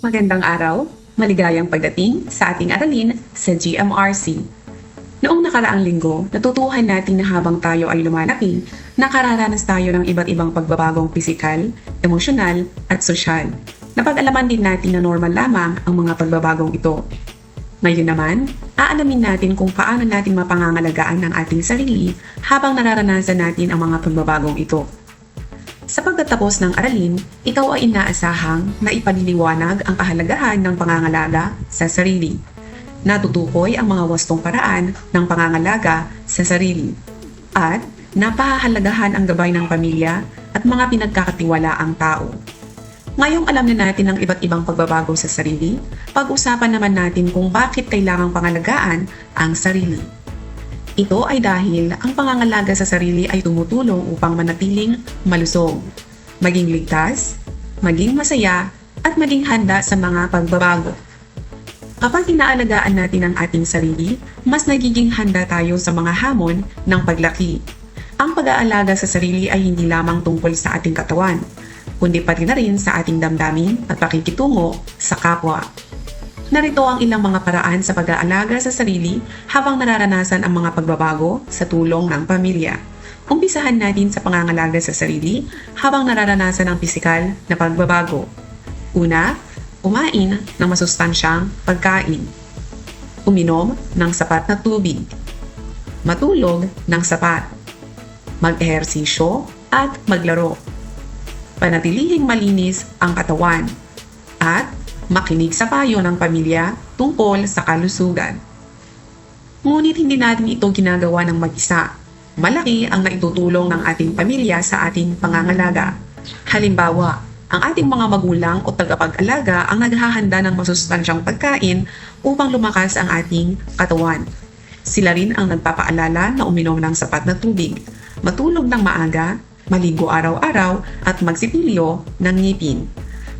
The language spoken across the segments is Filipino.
Magandang araw, maligayang pagdating sa ating aralin sa GMRC. Noong nakaraang linggo, natutuhan natin na habang tayo ay lumalaki, nakararanas tayo ng iba't ibang pagbabagong pisikal, emosyonal at sosyal. Napag-alaman din natin na normal lamang ang mga pagbabagong ito. Ngayon naman, aalamin natin kung paano natin mapangangalagaan ang ating sarili habang nararanasan natin ang mga pagbabagong ito. Sa pagtatapos ng aralin, ikaw ay inaasahang na ipaliliwanag ang kahalagahan ng pangangalaga sa sarili. Natutukoy ang mga wastong paraan ng pangangalaga sa sarili. At napahahalagahan ang gabay ng pamilya at mga pinagkakatiwalaang tao. Ngayong alam na natin ang iba't ibang pagbabago sa sarili, pag-usapan naman natin kung bakit kailangang pangalagaan ang sarili. Ito ay dahil ang pangangalaga sa sarili ay tumutulong upang manatiling malusog, maging ligtas, maging masaya, at maging handa sa mga pagbabago. Kapag inaalagaan natin ang ating sarili, mas nagiging handa tayo sa mga hamon ng paglaki. Ang pag-aalaga sa sarili ay hindi lamang tungkol sa ating katawan, kundi pati na rin sa ating damdamin at pakikitungo sa kapwa. Narito ang ilang mga paraan sa pag-aalaga sa sarili habang nararanasan ang mga pagbabago sa tulong ng pamilya. Umpisahan natin sa pangangalaga sa sarili habang nararanasan ang pisikal na pagbabago. Una, kumain ng masustansyang pagkain. Uminom ng sapat na tubig. Matulog ng sapat. Mag-ehersisyo at maglaro. Panatilihing malinis ang katawan. At makinig sa payo ng pamilya tungkol sa kalusugan. Ngunit hindi natin ito ginagawa ng mag-isa. Malaki ang naitutulong ng ating pamilya sa ating pangangalaga. Halimbawa, ang ating mga magulang o tagapag-alaga ang naghahanda ng masustansyang pagkain upang lumakas ang ating katawan. Sila rin ang nagpapaalala na uminom ng sapat na tubig, matulog ng maaga, maligo araw-araw at magsipilyo ng ngipin.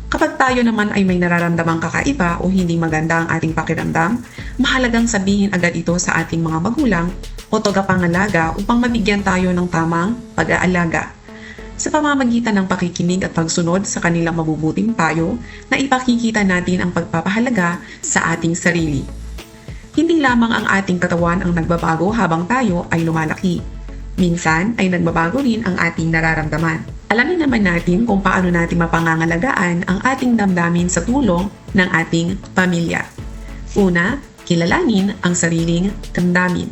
Kapag tayo naman ay may nararamdamang kakaiba o hindi maganda ang ating pakiramdam, mahalagang sabihin agad ito sa ating mga magulang o tagapangalaga upang mabigyan tayo ng tamang pag-aalaga. Sa pamamagitan ng pakikinig at pagsunod sa kanilang mabubuting payo, na ipakikita natin ang pagpapahalaga sa ating sarili. Hindi lamang ang ating katawan ang nagbabago habang tayo ay lumalaki. Minsan ay nagbabago rin ang ating nararamdaman. Alamin naman natin kung paano natin mapangangalagaan ang ating damdamin sa tulong ng ating pamilya. Una, kilalanin ang sariling damdamin.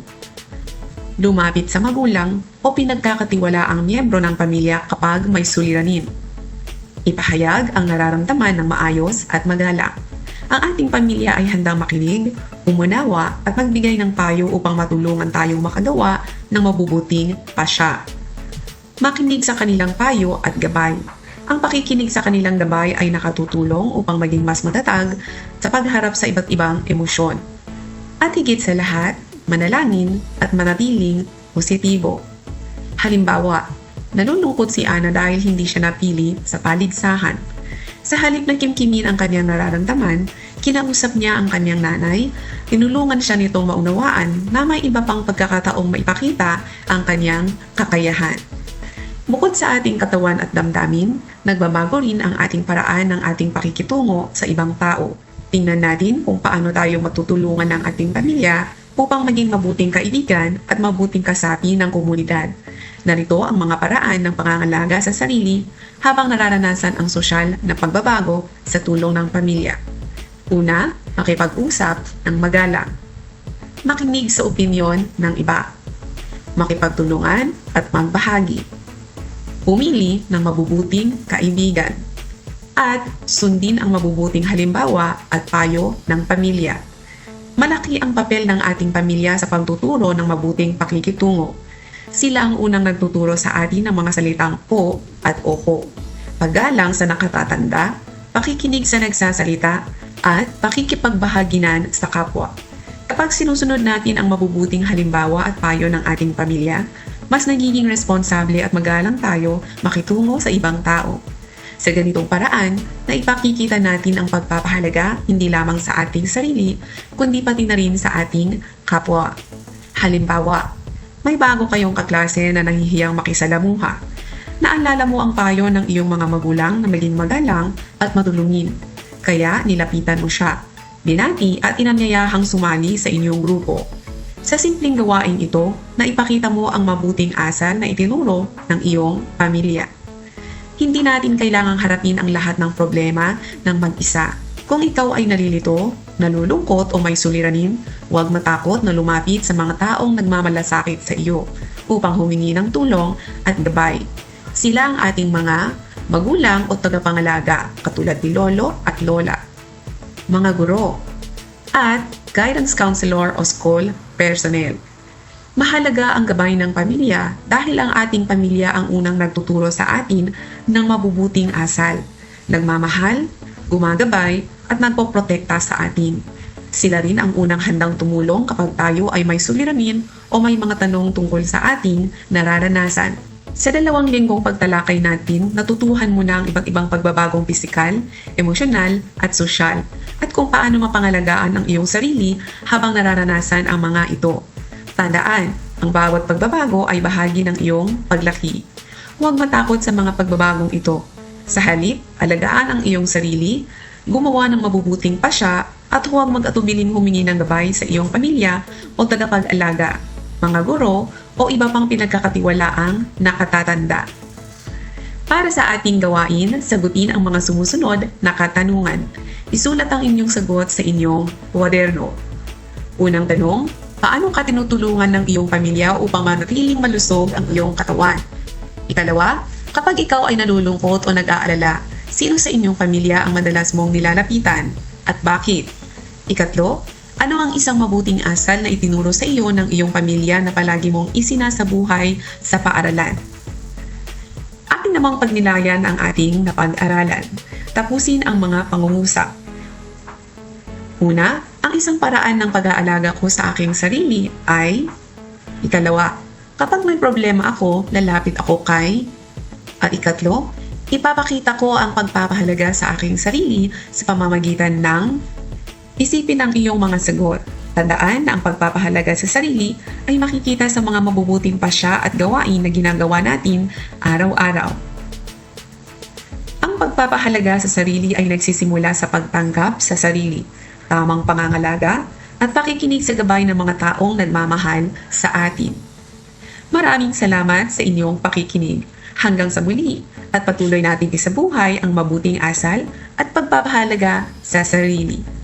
Lumapit sa magulang o pinagkakatiwalaang miyembro ng pamilya kapag may suliranin. Ipahayag ang nararamdaman ng maayos at magalang. Ang ating pamilya ay handang makinig, umunawa at magbigay ng payo upang matulungan tayong makagawa ng mabubuting pasya. Makinig sa kanilang payo at gabay. Ang pakikinig sa kanilang gabay ay nakatutulong upang maging mas matatag sa pagharap sa iba't ibang emosyon. At higit sa lahat, manalangin at manatiling positibo. Halimbawa, nalulungkot si Ana dahil hindi siya napili sa paligsahan. Sa halip na kimkimin ang kanyang nararamdaman, kinausap niya ang kanyang nanay, tinulungan siya nitong maunawaan na may iba pang pagkakataong maipakita ang kanyang kakayahan. Bukod sa ating katawan at damdamin, nagbabago rin ang ating paraan ng ating pakikitungo sa ibang tao. Tingnan natin kung paano tayo matutulungan ng ating pamilya upang maging mabuting kaibigan at mabuting kasapi ng komunidad. Narito ang mga paraan ng pangangalaga sa sarili habang nararanasan ang sosyal na pagbabago sa tulong ng pamilya. Una, makipag-usap ng magalang. Makinig sa opinyon ng iba. Makipagtulungan at magbahagi. Pumili ng mabubuting kaibigan. At sundin ang mabubuting halimbawa at payo ng pamilya. Malaki ang papel ng ating pamilya sa pagtuturo ng mabuting pakikitungo. Sila ang unang nagtuturo sa atin ng mga salitang po at opo, paggalang sa nakatatanda, pakikinig sa nagsasalita, at pakikipagbahaginan sa kapwa. Kapag sinusunod natin ang mabubuting halimbawa at payo ng ating pamilya, mas nagiging responsable at magalang tayo makitungo sa ibang tao. Sa ganitong paraan, na ipakikita natin ang pagpapahalaga hindi lamang sa ating sarili, kundi pati na rin sa ating kapwa. Halimbawa, may bago kayong kaklase na nahihiyang makisalamuha. Naalala mo ang payo ng iyong mga magulang na maging magalang at matulungin. Kaya nilapitan mo siya, binati at inanyayahang sumali sa inyong grupo. Sa simpleng gawain ito, naipakita mo ang mabuting asal na itinuro ng iyong pamilya. Hindi natin kailangang harapin ang lahat ng problema ng mag-isa. Kung ikaw ay nalilito, nalulungkot o may suliranin, huwag matakot na lumapit sa mga taong nagmamalasakit sa iyo upang humingi ng tulong at gabay. Sila ang ating mga magulang o tagapangalaga katulad ni lolo at lola, mga guro, at guidance counselor o school personnel. Mahalaga ang gabay ng pamilya dahil ang ating pamilya ang unang nagtuturo sa atin ng mabubuting asal, nagmamahal, gumagabay at nagpoprotekta sa atin. Sila rin ang unang handang tumulong kapag tayo ay may suliranin o may mga tanong tungkol sa ating nararanasan. Sa 2 linggong pagtalakay natin, natutuhan mo na ang iba't ibang pagbabagong pisikal, emosyonal at sosyal at kung paano mapangalagaan ang iyong sarili habang nararanasan ang mga ito. Tandaan, ang bawat pagbabago ay bahagi ng iyong paglaki. Huwag matakot sa mga pagbabagong ito. Sa halip, alagaan ang iyong sarili, gumawa ng mabubuting pasya at huwag mag-atubiling humingi ng gabay sa iyong pamilya o tagapag-alaga, mga guro o iba pang pinagkakatiwalaang nakatatanda. Para sa ating gawain, sagutin ang mga sumusunod na katanungan. Isulat ang inyong sagot sa inyong kwaderno. Unang tanong, paano ka tinutulungan ng iyong pamilya upang manatiling malusog ang iyong katawan? Ikalawa, kapag ikaw ay nalulungkot o nag-aalala, sino sa inyong pamilya ang madalas mong nilalapitan at bakit? Ikatlo, ano ang isang mabuting asal na itinuro sa iyo ng iyong pamilya na palagi mong isinasabuhay sa paaralan? Akin namang pagnilayan ang ating napag-aralan. Tapusin ang mga pangungusap. Una, ang isang paraan ng pag-aalaga ko sa aking sarili ay ikalawa, kapag may problema ako, lalapit ako kay at ikatlo, ipapakita ko ang pagpapahalaga sa aking sarili sa pamamagitan ng isipin ang iyong mga sagot. Tandaan na ang pagpapahalaga sa sarili ay makikita sa mga mabubuting pasya at gawain na ginagawa natin araw-araw. Ang pagpapahalaga sa sarili ay nagsisimula sa pagtanggap sa sarili, tamang pangangalaga, at pakikinig sa gabay ng mga taong nagmamahal sa atin. Maraming salamat sa inyong pakikinig. Hanggang sa muli at patuloy nating isabuhay ang mabuting asal at pagpapahalaga sa sarili.